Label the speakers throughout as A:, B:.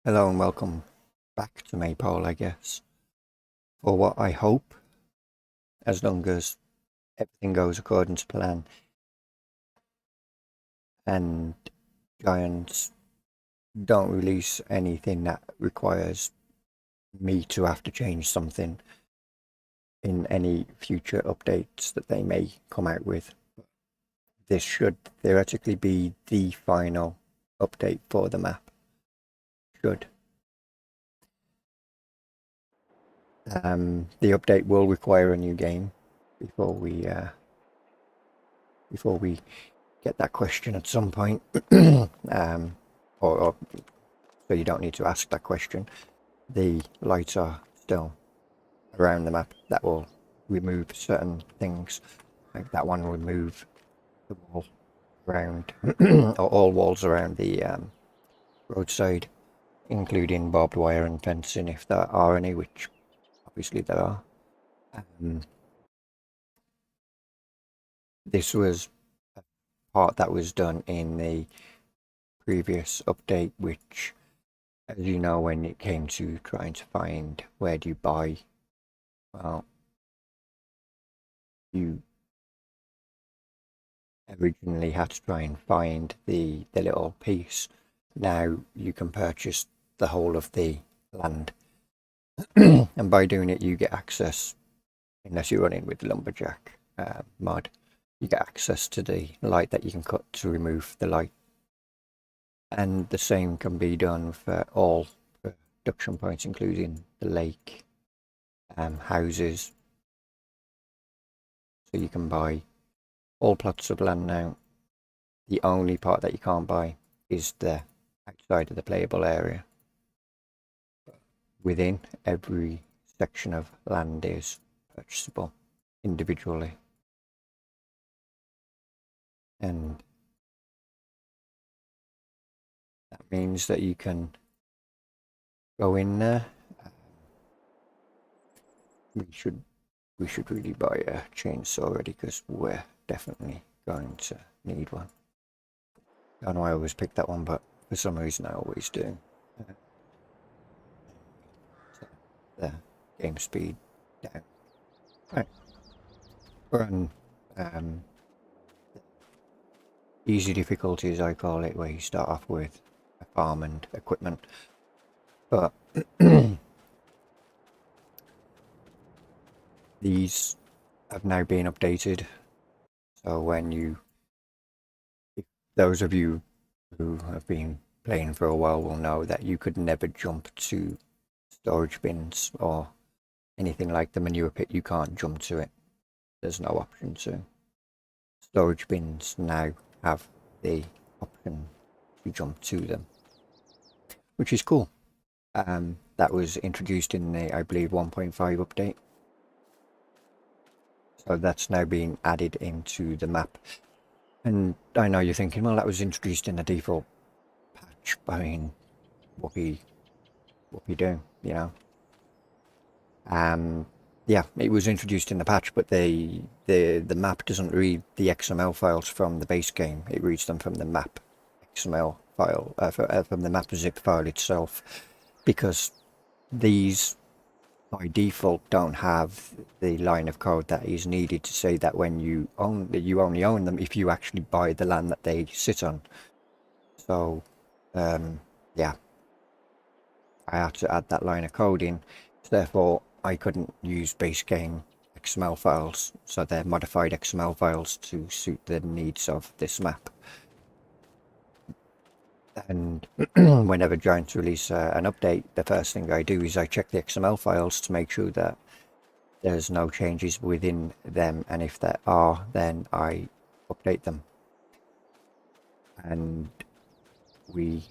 A: Hello and welcome back to Maypole, I guess, for what I hope, as long as everything goes according to plan and Giants don't release anything that requires me to have to change something in any future updates that they may come out with. This should theoretically be the final update for the map. Should. The update will require a new game before we get that question at some point. Or so you don't need to ask that question. The lights are still around the map. That will remove certain things. Like that one will remove the wall around, or all walls around the roadside, including barbed wire and fencing if there are any, which obviously there are. This was a part that was done in the previous update, which, as you know, when it came to trying to find where do you buy, well, you originally had to try and find the little piece. Now you can purchase the whole of the land, and by doing it you get access, unless you run in with the lumberjack mod, you get access to the light that you can cut to remove the light. And the same can be done for all production points, including the lake, houses. So you can buy all plots of land now. The only part that you can't buy is the outside of the playable area. Within, every section of land is purchasable individually. And that means that you can go in there. We should really buy a chainsaw already, because we're definitely going to need one. I know I always pick that one, but for some reason I always do. So the game speed down. Right. We're on easy difficulties, I call it, where you start off with a farm and equipment. But these have now been updated. So if those of you who have been playing for a while will know that you could never jump to storage bins or anything like the manure pit. You can't jump to it. There's no option to. Storage bins now have the option to jump to them, which is cool. That was introduced in the, I believe, 1.5 update. So that's now being added into the map. And I know you're thinking, well, that was introduced in the default patch. I mean, what we do, you know? Yeah, it was introduced in the patch, but the map doesn't read the XML files from the base game. It reads them from the map XML file, from the map zip file itself, because these by default don't have the line of code that is needed to say that when you only own them if you actually buy the land that they sit on. So yeah, I had to add that line of code in. Therefore I couldn't use base game XML files, so they're modified XML files to suit the needs of this map. And whenever Giants release an update, the first thing I do is I check the XML files to make sure that there's no changes within them, and if there are, then I update them. And we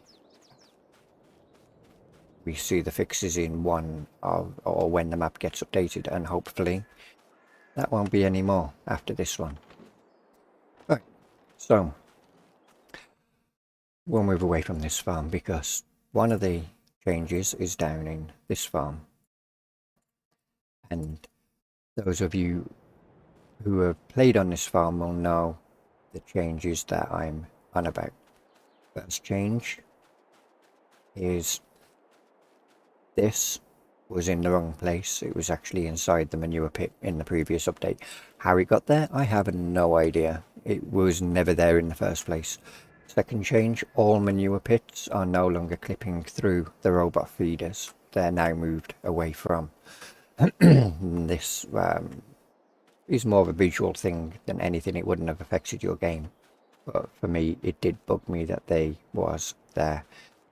A: see the fixes in one of, or when the map gets updated, and hopefully that won't be any more after this one. Right, so we'll move away from this farm, because one of the changes is down in this farm. And those of you who have played on this farm will know the changes that I'm on about. First change is This was in the wrong place. It was actually inside the manure pit in the previous update. How it got there, I have no idea. It was never there in the first place. Second change, all manure pits are no longer clipping through the robot feeders. They're now moved away from. This is more of a visual thing than anything. It wouldn't have affected your game. But for me, it did bug me that they was there.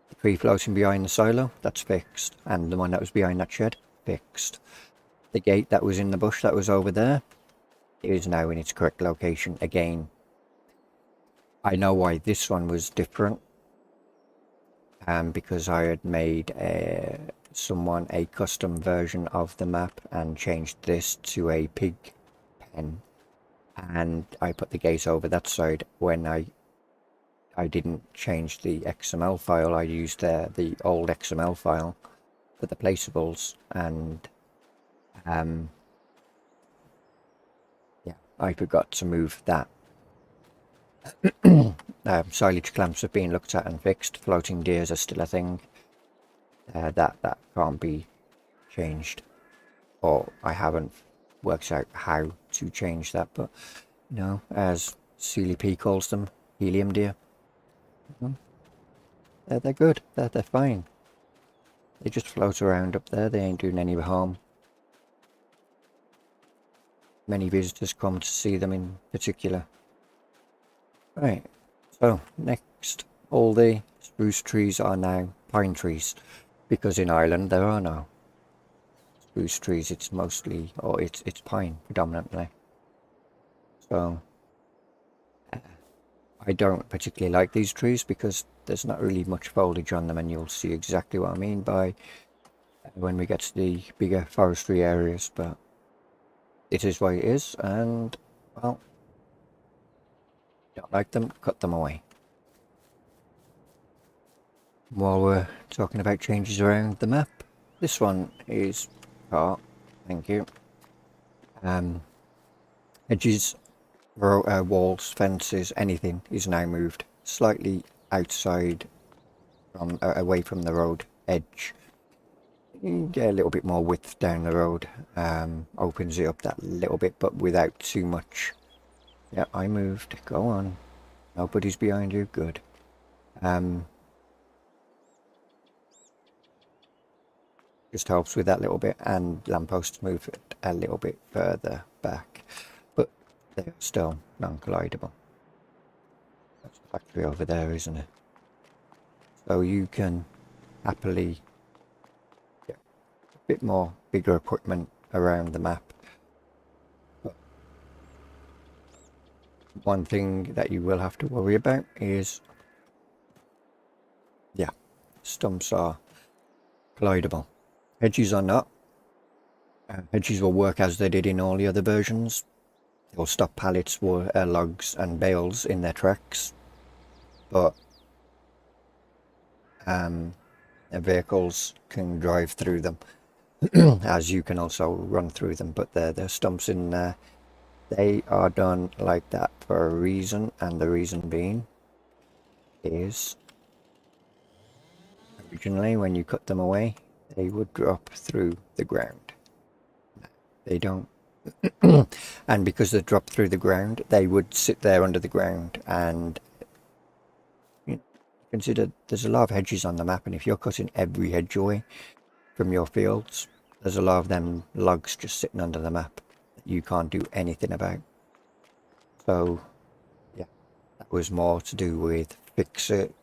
A: The tree floating behind the silo, that's fixed. And the one that was behind that shed, fixed. The gate that was in the bush that was over there is now in its correct location again. I know why this one was different. Because I had made someone a custom version of the map and changed this to a pig pen. And I put the gate over that side. When I didn't change the XML file, I used the old XML file for the placeables, and yeah, I forgot to move that. Silage clamps have been looked at and fixed. Floating deers are still a thing. That can't be changed, or I haven't worked out how to change that, but you know, as Sealy P calls them, helium deer. They're good. They're fine. They just float around up there. They ain't doing any harm. Many visitors come to see them in particular. Right. So next, all the spruce trees are now pine trees, because in Ireland there are no spruce trees. It's mostly, or it's pine predominantly. So I don't particularly like these trees because there's not really much foliage on them, and you'll see exactly what I mean by when we get to the bigger forestry areas. But it is what it is, and well, don't like them, cut them away. While we're talking about changes around the map, this one is thank you. Edges, walls, fences, anything is now moved slightly outside from away from the road edge. You get a little bit more width down the road, opens it up that little bit, but without too much. Yeah, I moved. Go on. Nobody's behind you. Good. Just helps with that little bit, and lampposts move it a little bit further back, but they're still non-collidable. That's the factory over there, isn't it? So you can happily get a bit more bigger equipment around the map. But one thing that you will have to worry about is, yeah, stumps are collidable. Hedges are not. Hedges will work as they did in all the other versions. They'll stop pallets, logs and bales in their tracks, but vehicles can drive through them, as you can also run through them. But the stumps in there, they are done like that for a reason, and the reason being is originally when you cut them away, they would drop through the ground. They don't. And because they drop through the ground, they would sit there under the ground. And you know, consider there's a lot of hedges on the map, and if you're cutting every hedge away from your fields, there's a lot of them logs just sitting under the map that you can't do anything about. So yeah, that was more to do with fix it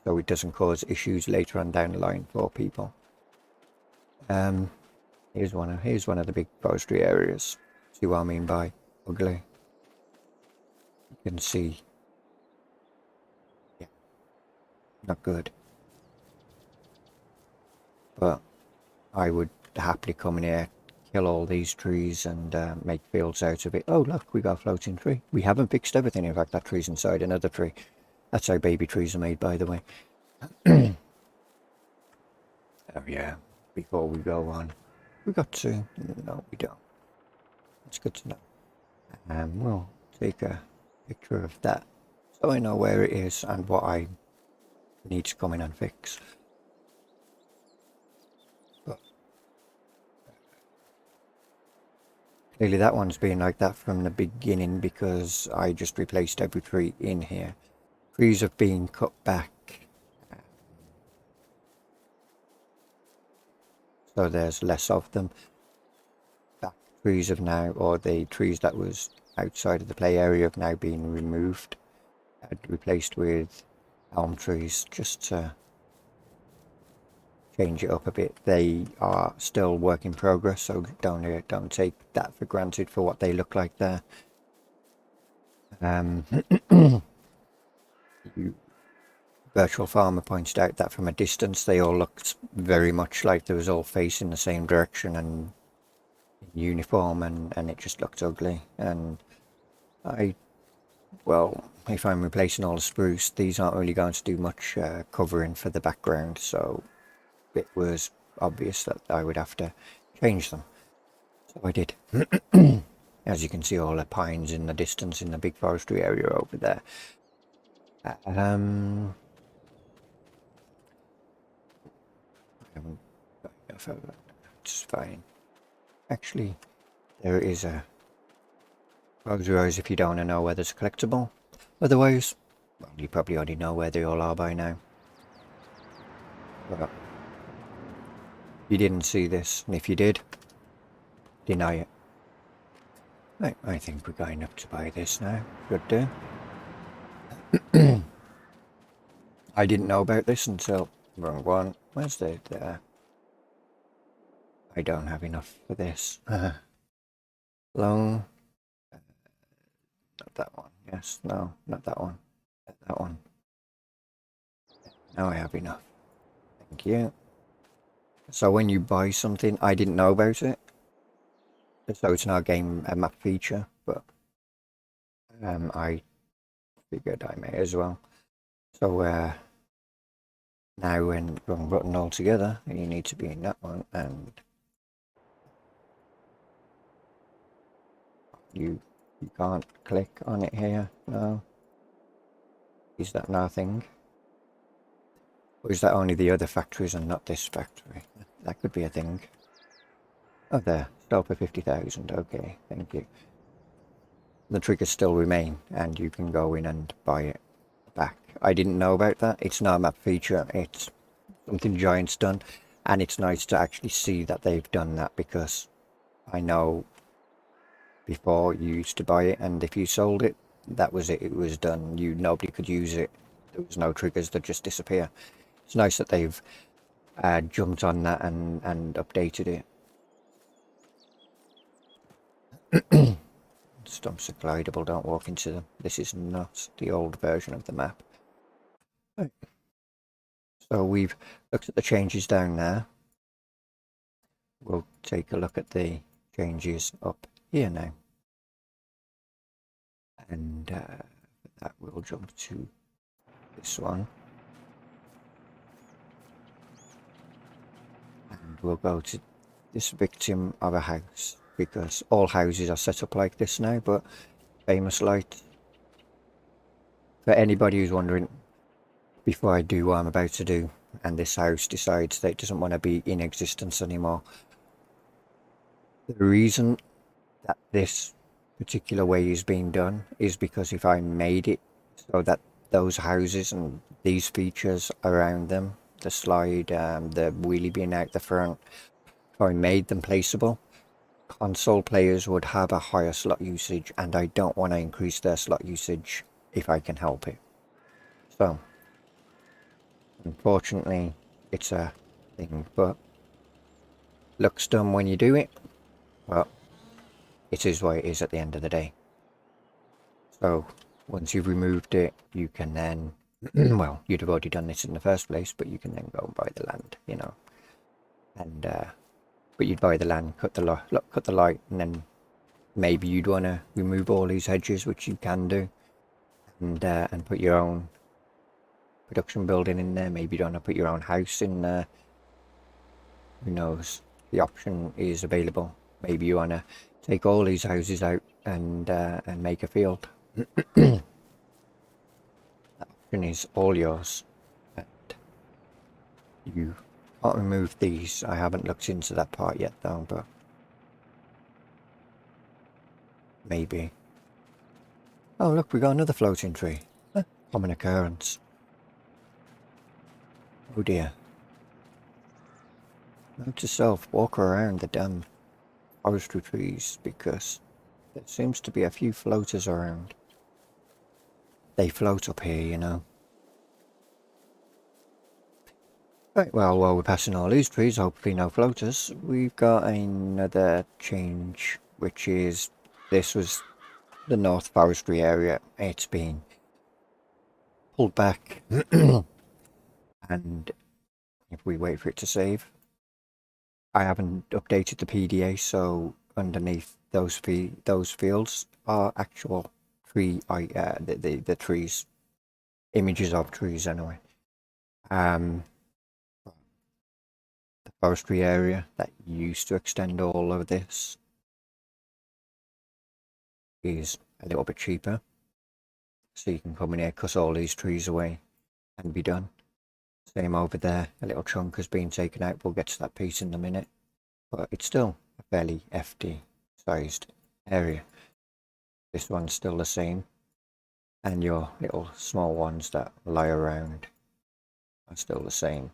A: so it doesn't cause issues later on down the line for people. Here's one of the big forestry areas. See what I mean by ugly? You can see, yeah, not good. But I would happily come in here, kill all these trees, and make fields out of it. Oh look, we got a floating tree. We haven't fixed everything. In fact, that tree's inside another tree. That's how baby trees are made, by the way. Oh yeah. Before we go on, we got to. No, we don't. It's good to know. We'll take a picture of that so I know where it is and what I need to come in and fix. Clearly that one's been like that from the beginning because I just replaced every tree in here. Trees have been cut back, so there's less of them. Back trees have now, or the trees that was outside of the play area have now been removed and replaced with elm trees just to change it up a bit. They are still work in progress, so don't take that for granted for what they look like there. You Virtual Farmer pointed out that from a distance they all looked very much like they was all facing the same direction and in uniform, and it just looked ugly. And well, if I'm replacing all the spruce, these aren't really going to do much covering for the background, so it was obvious that I would have to change them. So I did. As you can see, all the pines in the distance in the big forestry area over there. I haven't got enough of it. It's fine. Actually, there is a close your eyes if you don't want to know whether it's collectible. Otherwise, well, you probably already know where they all are by now. But you didn't see this, and if you did, deny it. Right, I think we're going up to buy this now. Should do. I didn't know about this until... Wrong one. Where's the... I don't have enough for this. Long... Not that one. Yes, no, not that one. That one. Now I have enough. Thank you. So when you buy something, I didn't know about it. So it's not a map feature, but I figured I may as well. So now when wrong button altogether, you need to be in that one, and you can't click on it here. No. Is that nothing? Or is that only the other factories and not this factory? That could be a thing. Oh, there. Stole for 50,000. Okay, thank you. The triggers still remain, and you can go in and buy it back. I didn't know about that. It's not a map feature. It's something Giant's done, and it's nice to actually see that they've done that, because I know before you used to buy it, and if you sold it, that was it. It was done. Nobody could use it. There was no triggers that just disappear. It's nice that they've jumped on that and updated it. Stumps are glidable, don't walk into them. This is not the old version of the map. Right. So we've looked at the changes down there. We'll take a look at the changes up here now. And that will jump to this one. And we'll go to this victim of a house, because all houses are set up like this now, but famous light. For anybody who's wondering, before I do what I'm about to do, and this house decides that it doesn't want to be in existence anymore, the reason that this particular way is being done is because if I made it so that those houses and these features around them, the slide, the wheelie bin out the front, if I made them placeable, console players would have a higher slot usage, and I don't want to increase their slot usage if I can help it. So unfortunately it's a thing, but looks dumb when you do it, but it is what it is at the end of the day. So once you've removed it, you can then well, you'd have already done this in the first place, but you can then go and buy the land, you know, and but you'd buy the land, cut the light, and then maybe you'd want to remove all these hedges, which you can do, and put your own production building in there. Maybe you don't want to put your own house in there. Who knows? The option is available. Maybe you want to take all these houses out and make a field. That option is all yours. And you can't remove these. I haven't looked into that part yet though, but maybe. Oh look, we got another floating tree. Common occurrence. Oh dear. Note to self, walk around the damn forestry trees because there seems to be a few floaters around. They float up here, you know. Right, well, while we're passing all these trees, hopefully no floaters, we've got another change, which is this was the North Forestry area. It's been pulled back, and if we wait for it to save, I haven't updated the PDA, so underneath those fields are actual tree, the trees, images of trees anyway. The forestry area that used to extend all of this is a little bit cheaper, so you can come in here, cut all these trees away and be done. Same over there, a little chunk has been taken out. We'll get to that piece in a minute, but it's still a fairly FD sized area. This one's still the same, and your little small ones that lie around are still the same.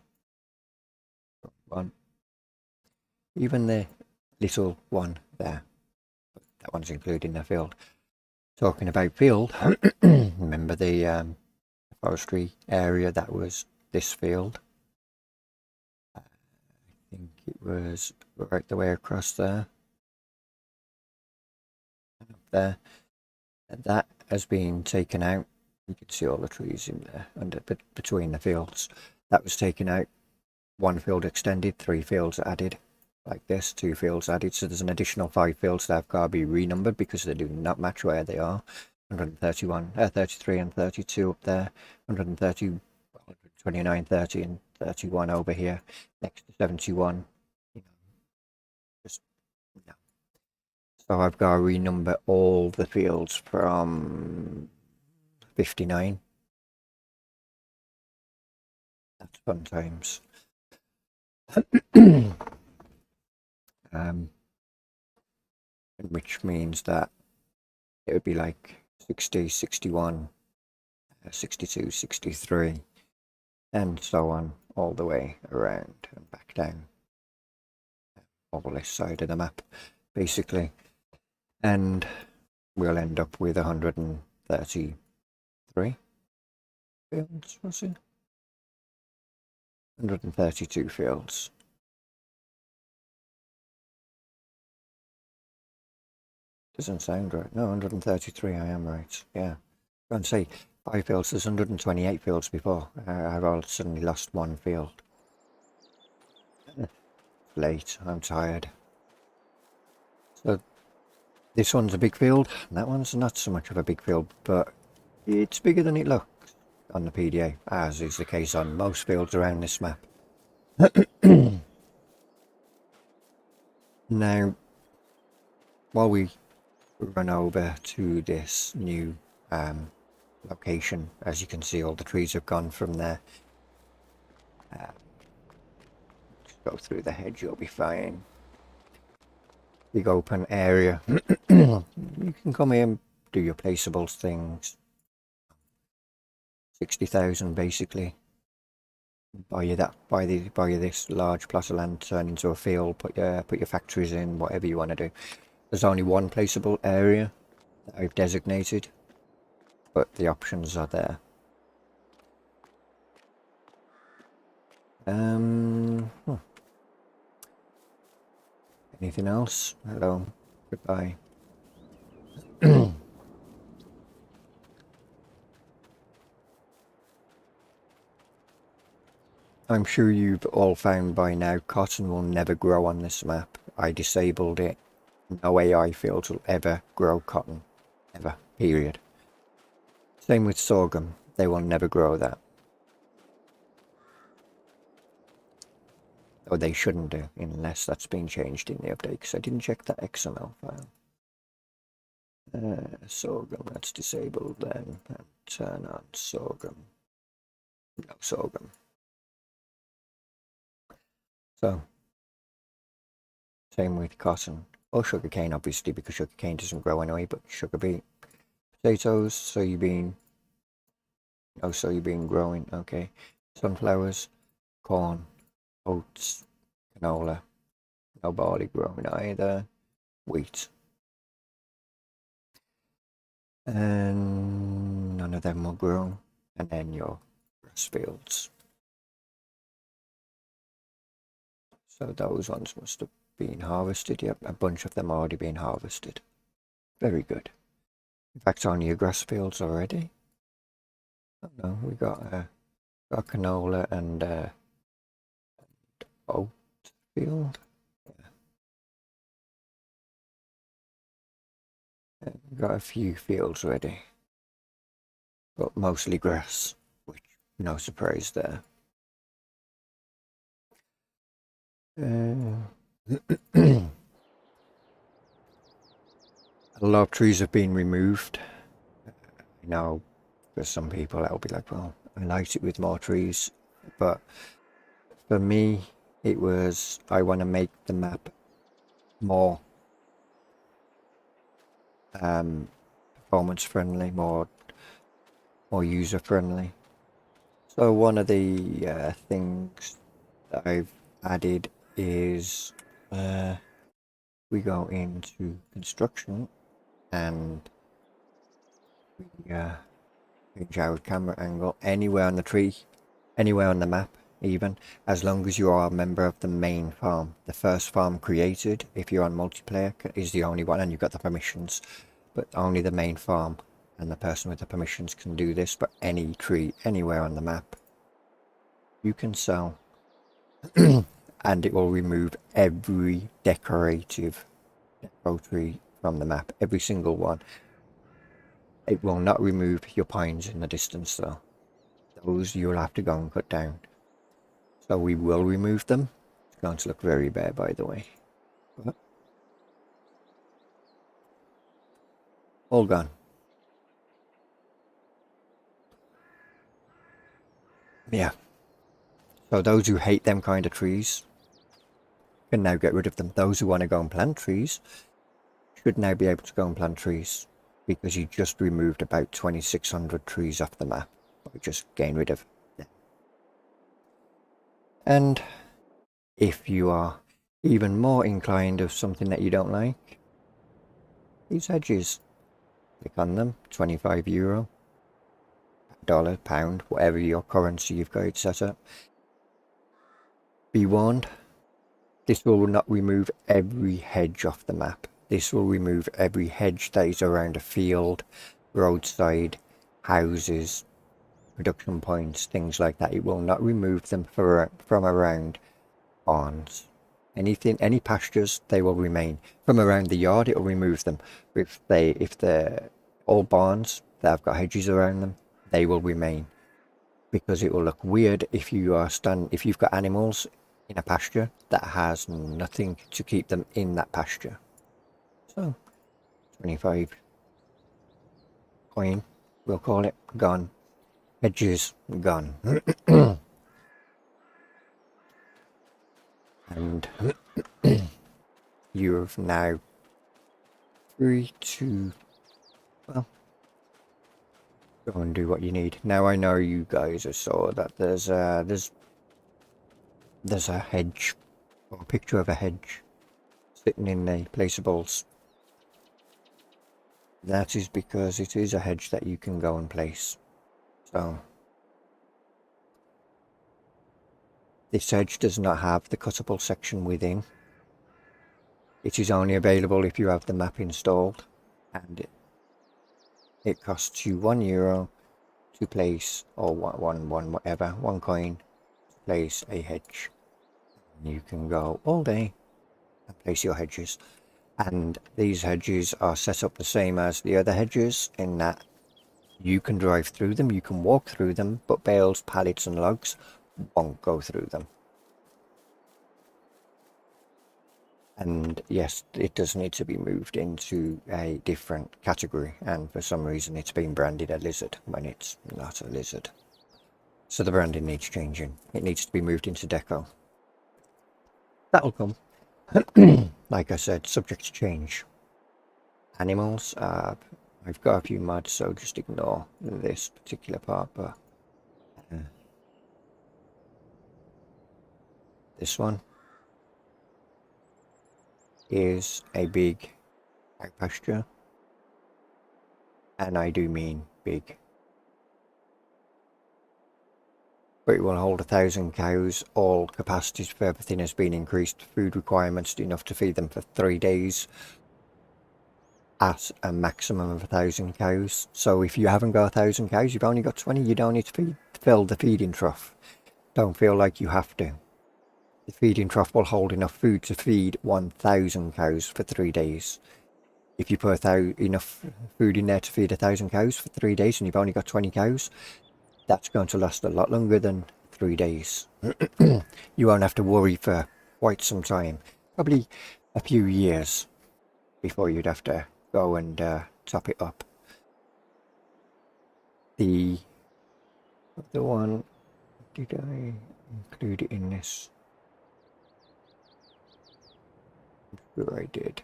A: Even the little one there, that one's included in the field. Talking about field, remember the forestry area that was this field? I think it was right the way across there. Up there. And that has been taken out. You can see all the trees in there between the fields. That was taken out. One field extended, 3 fields added. Like this, 2 fields added, so there's an additional 5 fields that have got to be renumbered because they do not match where they are. 131, 33 and 32 up there, 130, 29, 30 and 31 over here, next to 71, you know, just, no. So I've got to renumber all the fields from 59. That's fun times. Which means that it would be like 60, 61, 62, 63, and so on, all the way around and back down. All this side of the map, basically. And we'll end up with 133 fields, was it? 132 fields. Doesn't sound right. No, 133, I am right. Yeah. I can say 5 fields, there's 128 fields before. I've all suddenly lost 1 field. Late, I'm tired. So, this one's a big field, that one's not so much of a big field, but it's bigger than it looks on the PDA, as is the case on most fields around this map. Now, while we run over to this new location, as you can see, all the trees have gone from there. Just go through the hedge, you'll be fine. Big open area. You can come in, do your placeables things. 60,000 basically. Buy you this large plot of land, turn into a field, put your factories in, whatever you want to do. There's only one placeable area that I've designated, but the options are there. Anything else? Hello. Goodbye. I'm sure you've all found by now cotton will never grow on this map. I disabled it. No AI fields will ever grow cotton. Ever. Period. Same with sorghum. They will never grow that. Or they shouldn't do, unless that's been changed in the update, because I didn't check that XML file. Sorghum, that's disabled then. And turn on sorghum. No sorghum. So, same with cotton. or sugarcane, obviously, because sugarcane doesn't grow anyway, but sugar beet, potatoes, soybean, no soybean growing, okay, sunflowers, corn, oats, canola, no barley growing either, wheat, and none of them will grow, and then your grass fields. So those ones must have been harvested. Yep, a bunch of them already been harvested. Very good. In fact, only your grass fields already. Oh no, we got canola and oat field. Yeah. Got a few fields ready, but mostly grass, which no surprise there. A lot of trees have been removed. You know, for some people that'll be like, well, I liked it with more trees, but for me, it was, I want to make the map more performance friendly, more user friendly. So one of the things that I've added is we go into construction and we change our camera angle anywhere on the tree, anywhere on the map, even as long as you are a member of the main farm. The first farm created, if you're on multiplayer, is the only one, and you've got the permissions, but only the main farm and the person with the permissions can do this. But any tree anywhere on the map you can sell and it will remove every decorative tree from the map, every single one. It will not remove your pines in the distance though. Those you'll have to go and cut down. So we will remove them. It's going to look very bare, by the way. But all gone. Yeah. So those who hate them kind of trees can now get rid of them. Those who want to go and plant trees should now be able to go and plant trees, because you just removed about 2,600 trees off the map by just getting rid of them. And if you are even more inclined of something that you don't like, these hedges, click on them, €25, dollar, pound, whatever your currency you've got it set up. Be warned, this will not remove every hedge off the map. This will remove every hedge that is around a field, roadside, houses, production points, things like that. It will not remove them from around barns. Anything, any pastures, they will remain. From around the yard, it will remove them. If they're all barns that have got hedges around them, they will remain, because it will look weird if you've got animals in a pasture that has nothing to keep them in that pasture. So 25 coin, we'll call it, gone. Hedges gone. And you're now free to, well, go and do what you need. Now I know you guys saw that there's a hedge, or a picture of a hedge sitting in the placeables. That is because it is a hedge that you can go and place. So this hedge does not have the cuttable section within. It is only available if you have the map installed, and it costs you €1 to place, or one coin to place a hedge. And you can go all day and place your hedges. And these hedges are set up the same as the other hedges, in that you can drive through them, you can walk through them, but bales, pallets and logs won't go through them. And yes, it does need to be moved into a different category, and for some reason it's been branded a lizard when it's not a lizard. So the branding needs changing. It needs to be moved into deco. That'll come. like I said, subject to change. Animals, I've got a few mods, so just ignore this particular part, but this one is a big cow pasture, and I do mean big. But it will hold 1,000 cows. All capacities for everything has been increased. Food requirements enough to feed them for 3 days at a maximum of 1,000 cows. So if you haven't got 1,000 cows, you've only got 20, you don't need to fill the feeding trough. Don't feel like you have to. The feeding trough will hold enough food to feed 1,000 cows for 3 days. If you put enough food in there to feed 1,000 cows for 3 days and you've only got 20 cows, that's going to last a lot longer than 3 days. You won't have to worry for quite some time, probably a few years before you'd have to go and top it up. The other one, did I include it in this? I'm sure I did.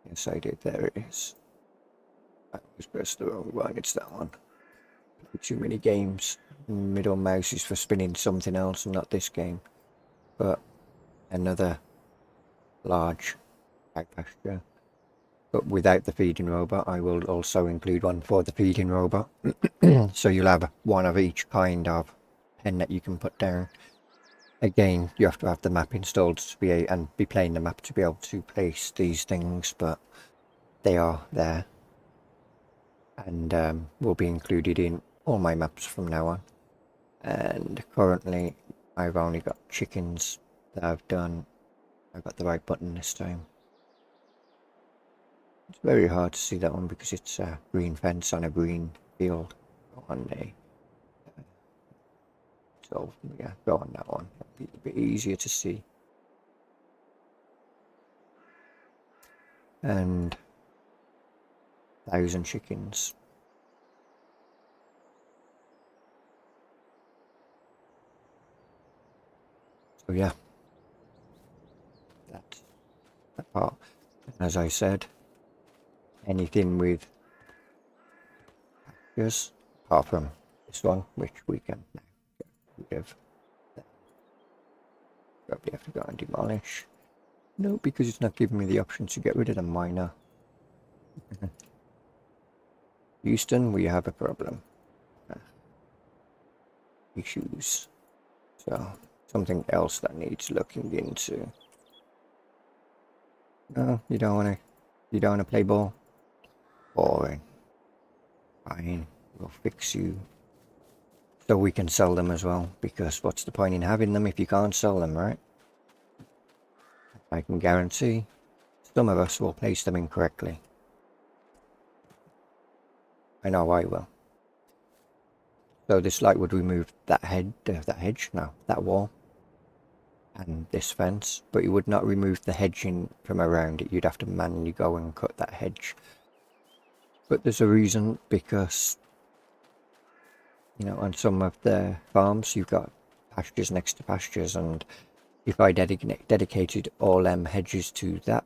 A: Yes, I did. There it is. I always press the wrong one. It's that one. Too many games. Middle mouse is for spinning something else and not this game. But another large cow pasture. But without the feeding robot, I will also include one for the feeding robot. So you'll have one of each kind of pen that you can put down. Again, you have to have the map installed to be playing the map to be able to place these things, but they are there. And will be included in all my maps from now on. And currently I've only got chickens that I've done. I got the right button this time. It's very hard to see that one because it's a green fence on a green field. So yeah, go on that one. It'll be a bit easier to see. And 1,000 chickens. So yeah, that's that part. As I said, anything with pastures, apart from this one, which we can now get rid of. Probably have to go and demolish. No, because it's not giving me the option to get rid of the miner. Houston, we have a problem. Issues. So, something else that needs looking into. No, you don't wanna play ball? Boring. Fine, we'll fix you. So we can sell them as well, because what's the point in having them if you can't sell them, right? I can guarantee some of us will place them incorrectly. I know I will. So this light would remove that that wall and this fence, but it would not remove the hedging from around it. You'd have to manually go and cut that hedge. But there's a reason, because you know, on some of the farms you've got pastures next to pastures, and if I dedicated all them hedges to that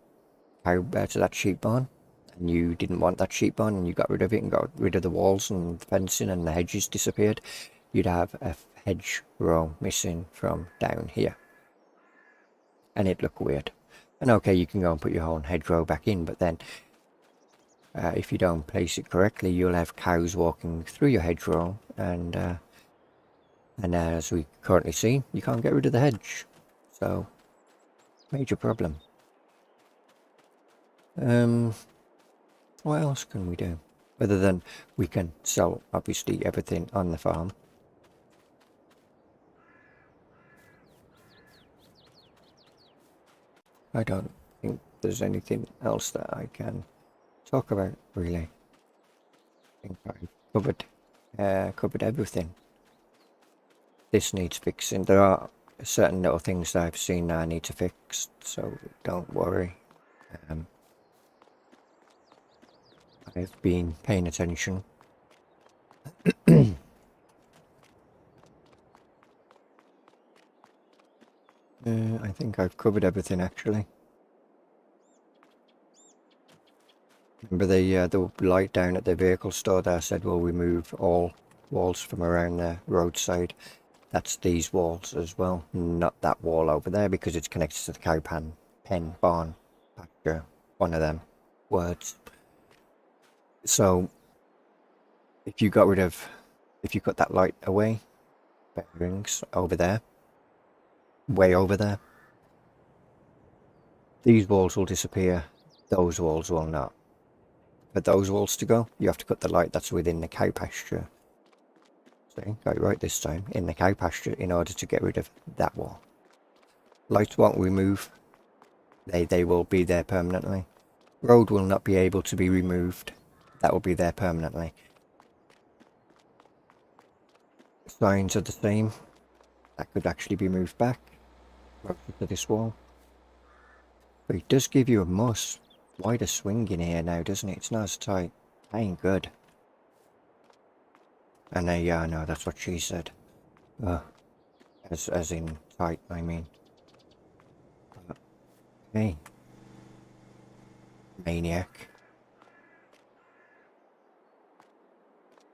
A: sheep barn, and you didn't want that sheep barn and you got rid of it and got rid of the walls and the fencing and the hedges disappeared, you'd have a hedge row missing from down here, and it'd look weird. And okay, you can go and put your own hedgerow back in, but then if you don't place it correctly, you'll have cows walking through your hedgerow, and as we currently see, you can't get rid of the hedge. So, major problem. What else can we do? Other than we can sell, obviously, everything on the farm. I don't think there's anything else that I can talk about, really. I think I've covered everything. This needs fixing. There are certain little things that I've seen that I need to fix, so don't worry. I've been paying attention. I think I've covered everything actually. Remember the light down at the vehicle store that I said we'll remove all walls from around the roadside. That's these walls as well, not that wall over there because it's connected to the cow pen barn pasture, one of them words. So if you got rid of, if you cut that light away, bearings over there, way over there, these walls will disappear, those walls will not. For those walls to go, you have to cut the light that's within the cow pasture. See, got it right this time, in the cow pasture, in order to get rid of that wall. Lights won't remove, they will be there permanently. Road will not be able to be removed, that will be there permanently. Signs are the same, that could actually be moved back to this wall. But it does give you a much wider swing in here now, doesn't it? It's not as tight. That ain't good. And yeah, no, that's what she said. As in tight, I mean. Hey. Maniac.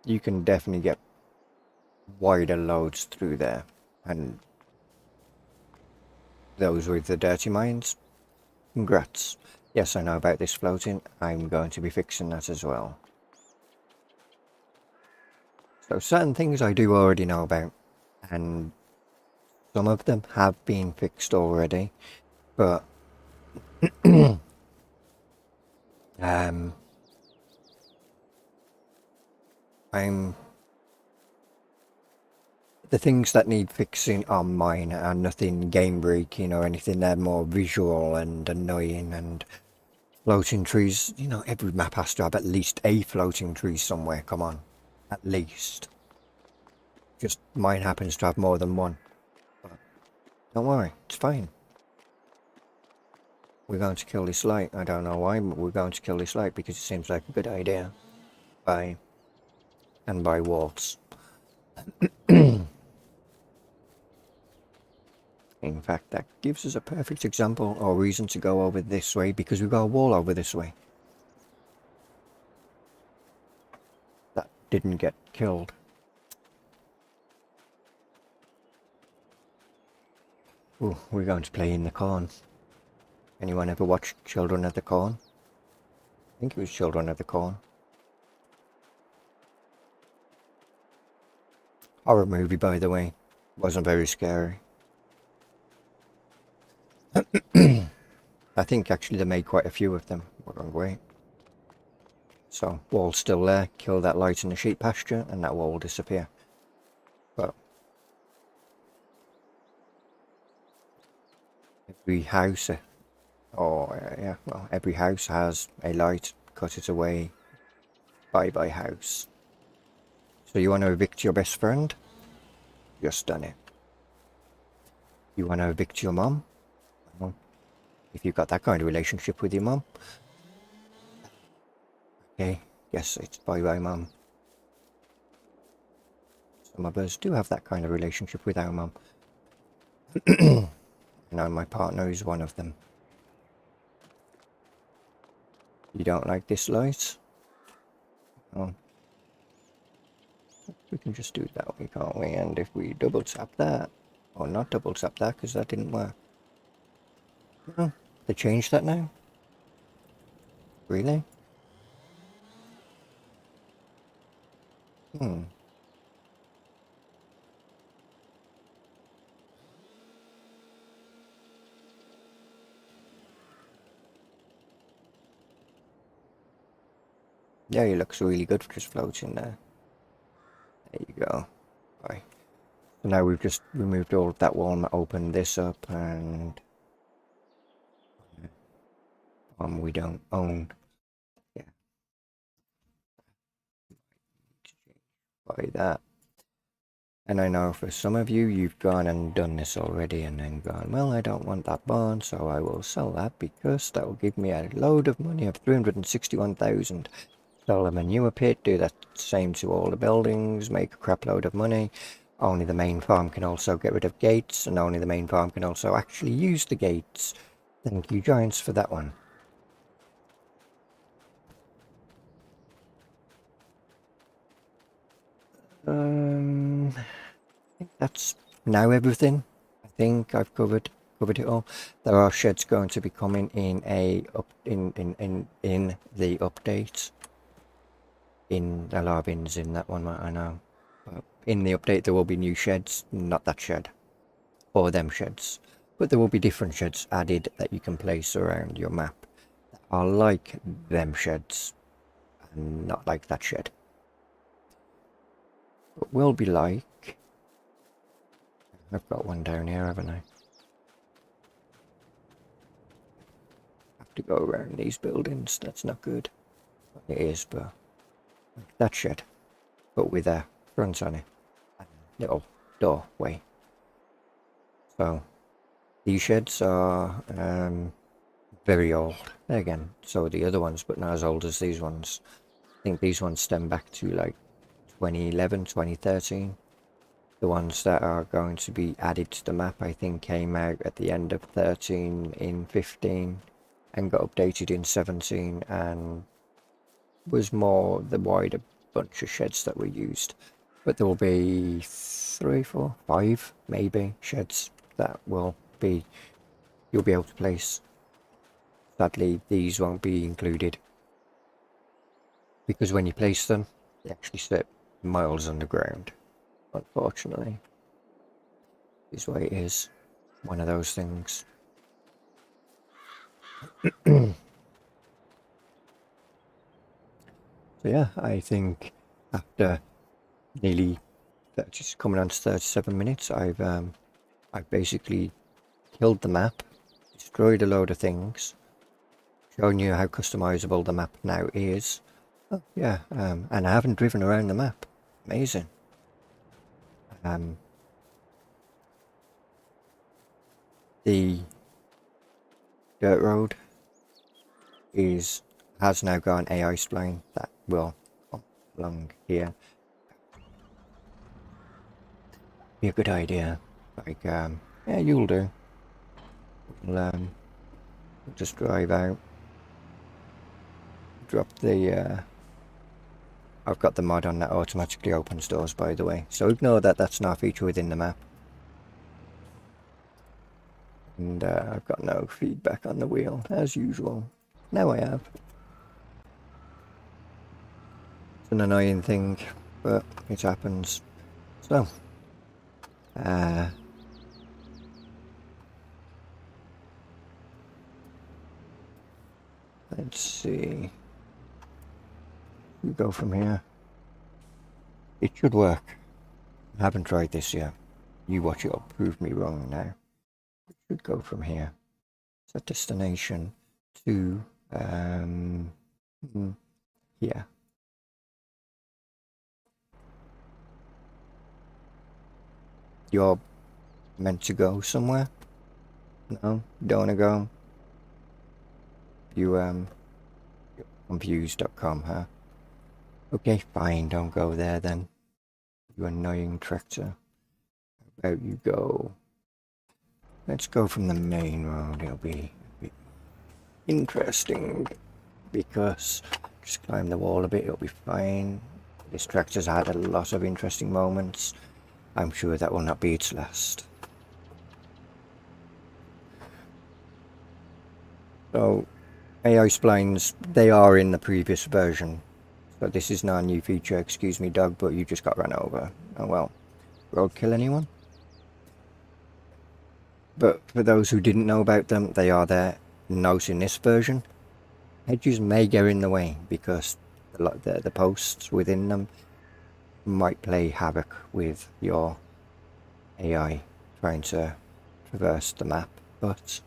A: You can definitely get wider loads through there. And those with the dirty minds, congrats. Yes, I know about this floating. I'm going to be fixing that as well. So certain things I do already know about, and some of them have been fixed already, but the things that need fixing are mine, and nothing game breaking or anything. They're more visual and annoying. And floating trees, you know, every map has to have at least a floating tree somewhere. Come on, at least. Just mine happens to have more than one. But don't worry, it's fine. We're going to kill this light. I don't know why, but we're going to kill this light because it seems like a good idea. By walls. In fact, that gives us a perfect example or reason to go over this way, because we've got a wall over this way. That didn't get killed. Ooh, we're going to play in the corn. Anyone ever watched Children of the Corn? I think it was Children of the Corn. Horror movie, by the way. Wasn't very scary. I think actually they made quite a few of them. Wrong way. So, wall's still there. Kill that light in the sheep pasture and that wall will disappear. But every house, yeah, well, every house has a light. Cut it away. Bye bye house. So you want to evict your best friend? Just done it. You want to evict your mum? Well, if you've got that kind of relationship with your mum. Okay, yes, it's bye bye mum. Some of us do have that kind of relationship with our mum. Now my partner is one of them. You don't like this light? Oh. We can just do it that way, can't we? And if we double tap that, or not double tap that, because that didn't work. Oh, they changed that now? Really? Yeah, it looks really good for just floating there. There you go. Right. So now we've just removed all of that wall and opened this up, and we don't own. Yeah. By that. And I know for some of you, you've gone and done this already and then gone, well, I don't want that barn, so I will sell that because that will give me a load of money of 361,000. Sell a manure pit, do that same to all the buildings, make a crap load of money. only the main farm can also get rid of gates, and only the main farm can also actually use the gates. Thank you, Giants, for that one. I think that's now everything. I think I've covered it all. There are sheds going to be coming in in the update. In a lot of ins in that one, I know. But in the update, there will be new sheds, not that shed or them sheds, but there will be different sheds added that you can place around your map that are like them sheds and not like that shed. But will be like. I've got one down here, haven't I? Have to go around these buildings. That's not good. It is, but that shed, but with a front on it, and a little doorway. So these sheds are very old. Again, so are the other ones, but not as old as these ones. I think these ones stem back to like 2011, 2013. The ones that are going to be added to the map, I think, came out at the end of 13 in 15 and got updated in 17 and was more the wider bunch of sheds that were used. But there will be 3, 4, 5 maybe sheds that will be you'll be able to place. Sadly, these won't be included because when you place them, they actually sit miles underground. Unfortunately, is the way it is. One of those things. So yeah, I think after nearly 30, coming on to 37 minutes, I've basically killed the map, destroyed a load of things, showing you how customizable the map now is. Oh, yeah, and I haven't driven around the map. Amazing. The dirt road has now got an AI spline that will come along here. Be a good idea. Like, yeah, you'll do. We'll just drive out. Drop the, I've got the mod on that automatically opens doors, by the way. So ignore that, that's not a feature within the map. And I've got no feedback on the wheel, as usual. Now I have. It's an annoying thing, but it happens. So, let's see. We go from here. It should work. I haven't tried this yet. You watch it, prove me wrong now. It should go from here. Set destination to, yeah. You're meant to go somewhere? No? Don't want to go? You, confused.com, huh? Okay, fine, don't go there then. You annoying tractor. How about you go? Let's go from the main road. It'll be interesting because just climb the wall a bit, it'll be fine. This tractor's had a lot of interesting moments. I'm sure that will not be its last. So, AI splines, they are in the previous version. So this is not a new feature. Excuse me, dog, but you just got run over. Oh well. Roadkill anyone? But for those who didn't know about them, they are there. Note in this version, hedges may go in the way because the posts within them might play havoc with your AI trying to traverse the map, but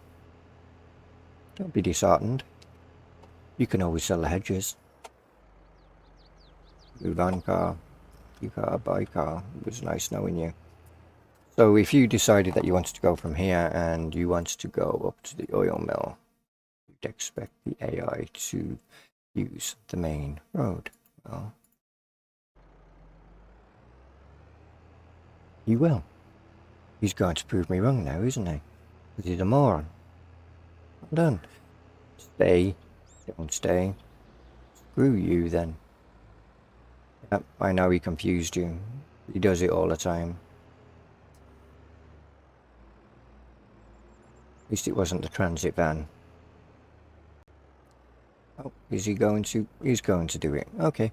A: don't be disheartened. You can always sell the hedges. Move on, car. You car, buy car. It was nice knowing you. So if you decided that you wanted to go from here and you wanted to go up to the oil mill, you'd expect the AI to use the main road. Well, He will. He's going to prove me wrong now, isn't he? Because he's a moron. Well done. Stay. Don't stay. Screw you then. Yep, I know he confused you. He does it all the time. At least it wasn't the transit van. Oh, is he going to? He's going to do it. Okay.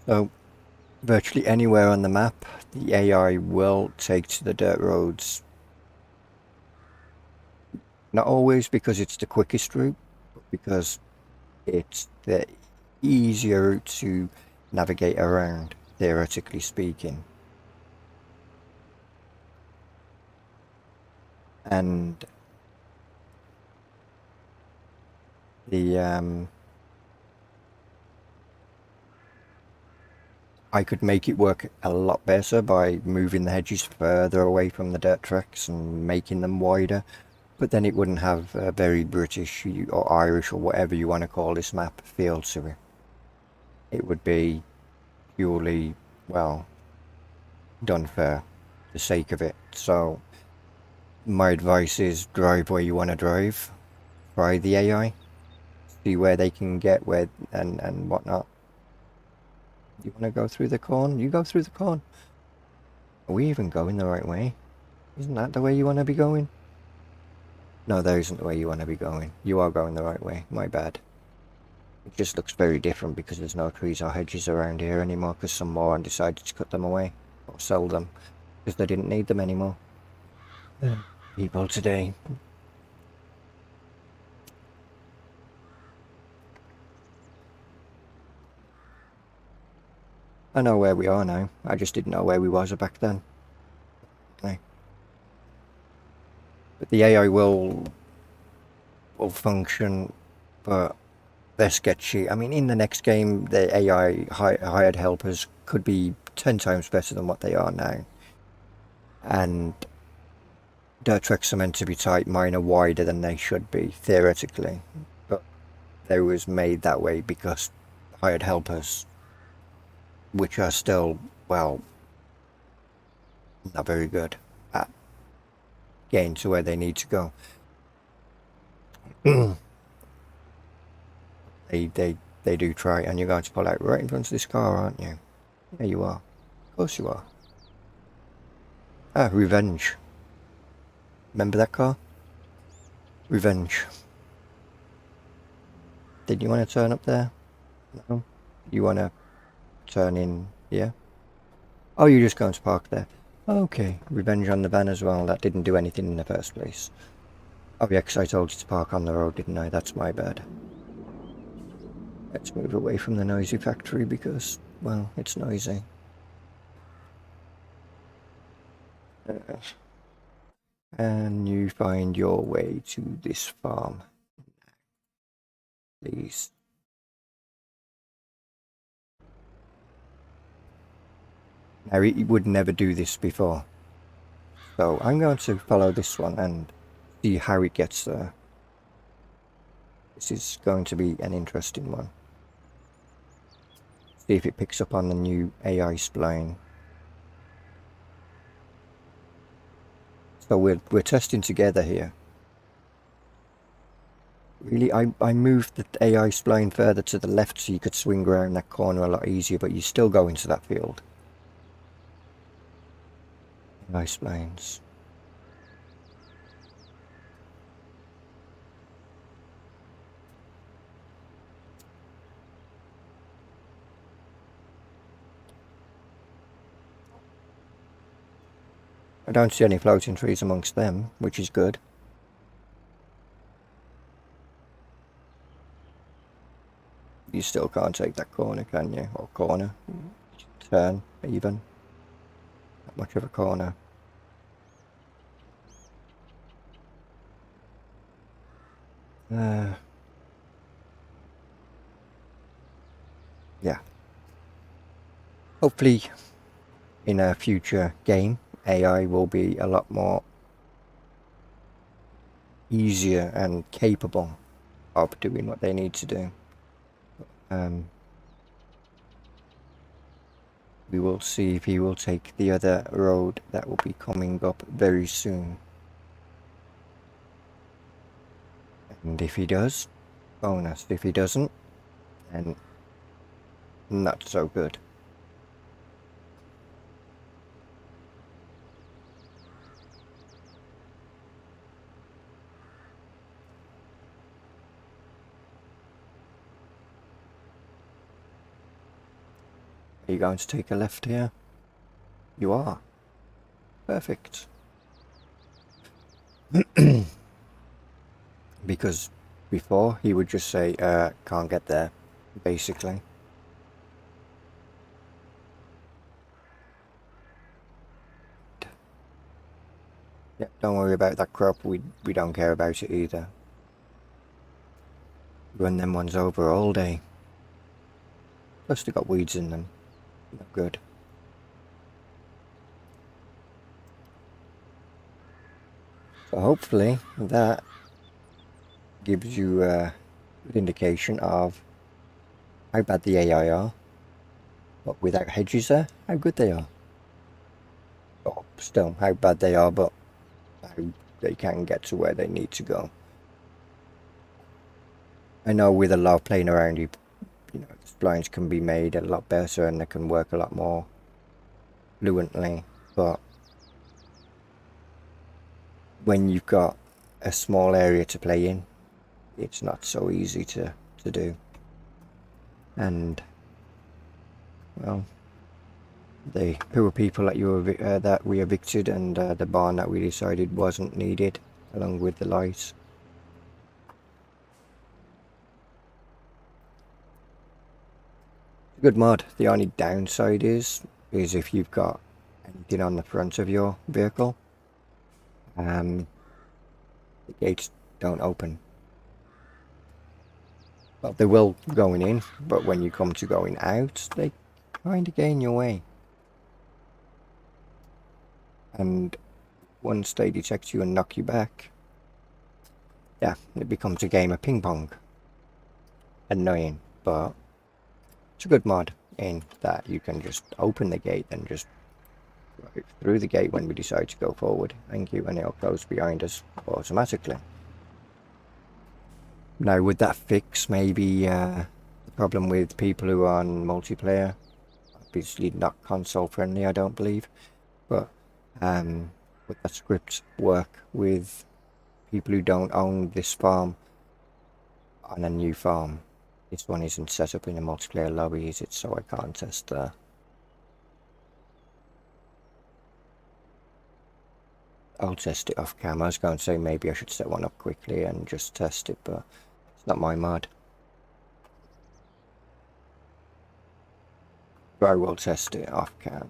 A: So, virtually anywhere on the map, the AI will take to the dirt roads. Not always because it's the quickest route, but because it's the easier route to navigate around, theoretically speaking. And the I could make it work a lot better by moving the hedges further away from the dirt tracks and making them wider, but then it wouldn't have a very British or Irish or whatever you want to call this map feel to it. It would be purely, well, done for the sake of it. So my advice is drive where you want to drive, try the AI, see where they can get where and whatnot. You want to go through the corn? You go through the corn. Are we even going the right way? Isn't that the way you want to be going? No, that isn't the way you want to be going. You are going the right way. My bad. It just looks very different because there's no trees or hedges around here anymore because some moron decided to cut them away or sell them because they didn't need them anymore. People today. I know where we are now. I just didn't know where we was back then. Okay. But the AI will function, but they're sketchy. I mean, in the next game, the AI hired helpers could be 10 times better than what they are now. And dirt tracks are meant to be tight, mine are wider than they should be, theoretically. But they was made that way because hired helpers, which are still, well, not very good at getting to where they need to go. They do try, and you're going to pull out right in front of this car, aren't you? Yeah, you are. Of course you are. Ah, Revenge. Remember that car? Revenge. Did you want to turn up there? No? You want to turn in here? Oh, you're just going to park there. Okay, Revenge on the van as well. That didn't do anything in the first place. Oh yeah, because I told you to park on the road, didn't I? That's my bad. Let's move away from the noisy factory because, well, it's noisy. And you find your way to this farm, please. Now, he would never do this before. So I'm going to follow this one and see how it gets there. This is going to be an interesting one. See if it picks up on the new AI spline. So we're testing together here. Really, I moved the AI spline further to the left so you could swing around that corner a lot easier, but you still go into that field. AI splines. I don't see any floating trees amongst them, which is good. You still can't take that corner, can you? Or corner. Turn, even. Not much of a corner. Yeah. Hopefully, in a future game, AI will be a lot more easier and capable of doing what they need to do. we will see if he will take the other road that will be coming up very soon. And if he does, bonus. If he doesn't, then not so good. Are you going to take a left here? You are. Perfect. Because before he would just say, can't get there, basically. Yeah, don't worry about that crop, we don't care about it either. Run them ones over all day. Plus they got weeds in them. Not good. So hopefully that gives you a good indication of how bad the AI are, but without hedges there, how good they are. Or still, how bad they are, but how they can get to where they need to go. I know with a lot of playing around, you know, blinds can be made a lot better and they can work a lot more fluently, but when you've got a small area to play in, it's not so easy to do. And well, the poor people that that we evicted, and the barn that we decided wasn't needed, along with the lights. Good mod. The only downside is if you've got anything on the front of your vehicle, the gates don't open. Well, they will going in, but when you come to going out, they kind of get in your way. And once they detect you and knock you back, yeah, it becomes a game of ping pong. Annoying, but it's a good mod in that you can just open the gate and just drive through the gate when we decide to go forward. Thank you, and it'll close behind us automatically. Now, would that fix maybe the problem with people who are on multiplayer? Obviously not console friendly, I don't believe, but would that script work with people who don't own this farm on a new farm? This one isn't set up in a multiplayer lobby, is it? So I can't test there. I'll test it off camera. I was going to say maybe I should set one up quickly and just test it, but it's not my mod. But I will test it off cam.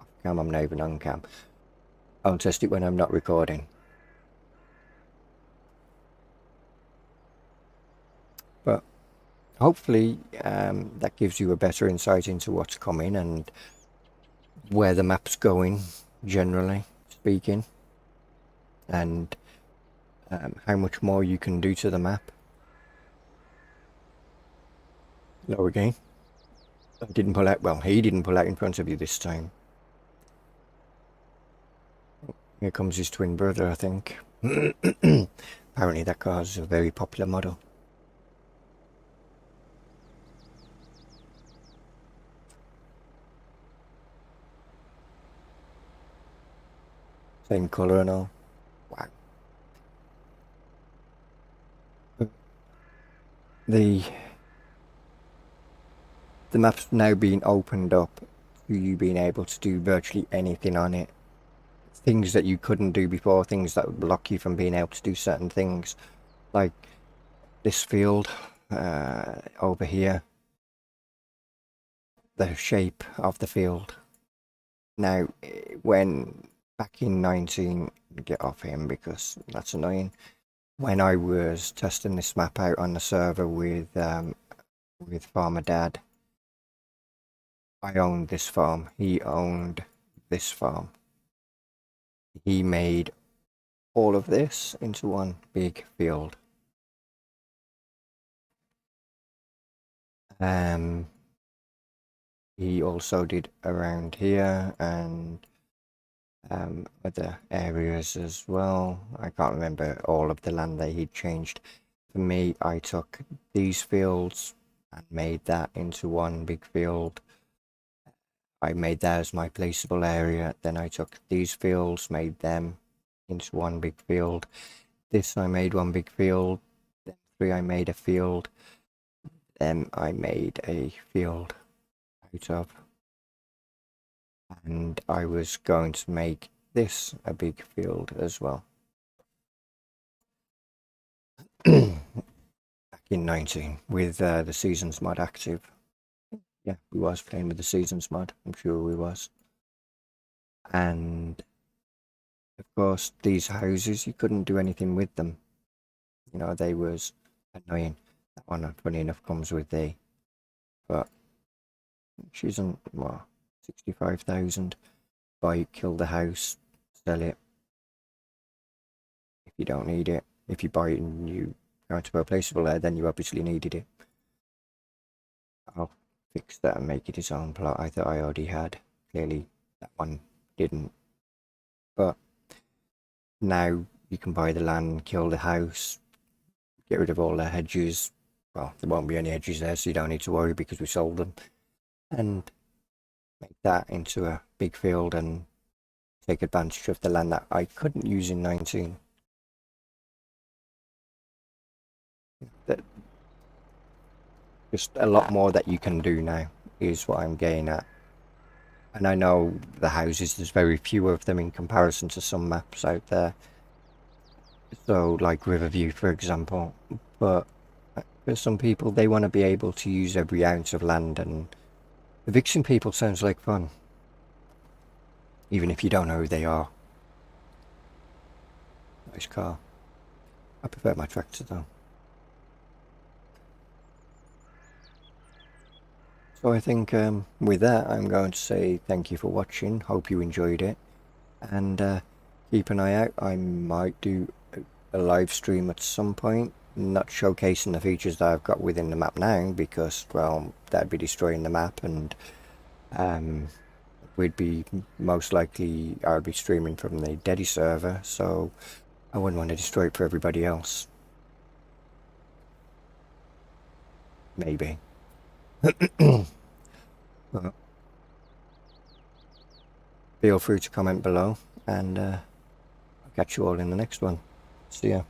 A: Off cam, I'm not even on cam. I'll test it when I'm not recording. But hopefully that gives you a better insight into what's coming and where the map's going, generally speaking, and how much more you can do to the map. Lower again. I didn't pull out, well, he didn't pull out in front of you this time. Here comes his twin brother, I think. Apparently that car's a very popular model. Same colour and all. Wow. The map's now being opened up to you being able to do virtually anything on it. Things that you couldn't do before, things that would block you from being able to do certain things. Like this field over here. The shape of the field. Now, when back in 19, get off him because that's annoying. When I was testing this map out on the server with Farmer Dad, I owned this farm. He owned this farm. He made all of this into one big field. he also did around here and other areas as well. I can't remember all of the land that he'd changed. For me, I took these fields and made that into one big field. I made that as my placeable area. Then I took these fields, made them into one big field. This I made one big field. Then three I made a field. Then I made a field out of. And I was going to make this a big field as well. Back in 19 with the Seasons mod active. Yeah, we was playing with the Seasons mod. I'm sure we was. And of course, these houses, you couldn't do anything with them. You know, they was annoying. That one, funny enough, comes with the, but she's on, well, 65,000. Buy it, kill the house, sell it. If you don't need it, if you buy it and you go to a placeable there, then you obviously needed it. I'll fix that and make it its own plot. I thought I already had. Clearly, that one didn't. But now you can buy the land, kill the house, get rid of all the hedges. Well, there won't be any hedges there, so you don't need to worry because we sold them. And make that into a big field and take advantage of the land that I couldn't use in 19. That just a lot more that you can do now is what I'm getting at. And I know the houses, there's very few of them in comparison to some maps out there. So like Riverview, for example. But for some people, they want to be able to use every ounce of land, and eviction people sounds like fun. Even if you don't know who they are. Nice car. I prefer my tractor though. So I think with that, I'm going to say thank you for watching. Hope you enjoyed it. And keep an eye out. I might do a live stream at some point. Not showcasing the features that I've got within the map now, because, well, that'd be destroying the map, and we'd be most likely, I'd be streaming from the Deddy server, so I wouldn't want to destroy it for everybody else. Maybe. But feel free to comment below, and I'll catch you all in the next one. See ya.